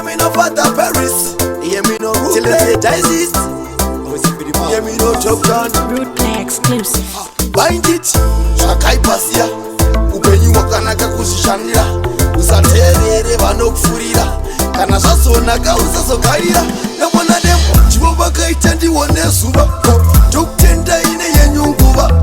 Hear me no father Paris. Hear me no root play digest. Hear me no Topshant. Root play exclusive. Bind it, shakai pasia. Upenyu wakanaka kuzishandira. Usaterere vanokufurira. Kana zvazonaka usazogarira. Namwana demo Jehovah kaita ndione zuva. Tokutenda ine yenyu nguva.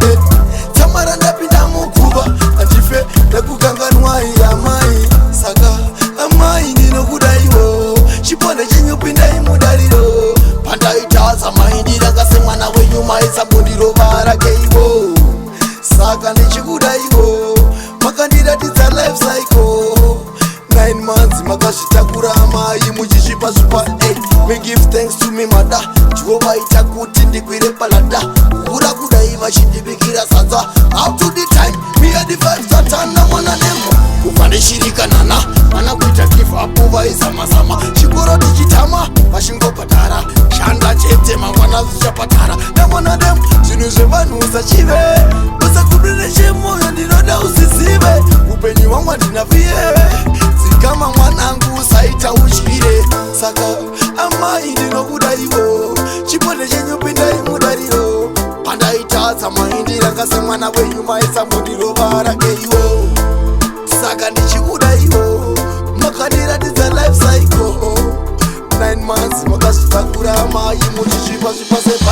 Tamara ndapinda muguva. Andife ndakukanganwa amai. Saka amai ndinokudaiwo. Chipone chenyu pindai mudariro. Pandaita amai ndinakase mwana wenyu maisa bundiro varakeiwo. Saka ndichikudaiwo. Makandiratidza life cycle. 9 months makazvitakura amai muchizvipa zvipa 8. Me give thanks to me mother. Jehovah ita kuti ndikwire palada. Kura kudai vachindibikira sadza. Up to the time me and the 5starter namwana nemo. Kufandishirika nana mana kuita give up vaizamazama. Chikoro tichitama vachingopatara. Shanda chete mangwana zvichapatara. Namwana nemo zvinhu zvevanhu usachive. Usakubire chemoyo ndinoda usizive. Upenyu hwangu handinaviye. Kama mwanangu usaita ushire. Saka amai ndinokudaiwo. Chipone chenyu pindai mudariro. Pandaita amai ndinakase mwana wenyu maisa bundiro varakeiwo. Saka ndichikudaiwo. Makandiratidza life cycle. 9 months makazvitakura amai muchizvipa 7.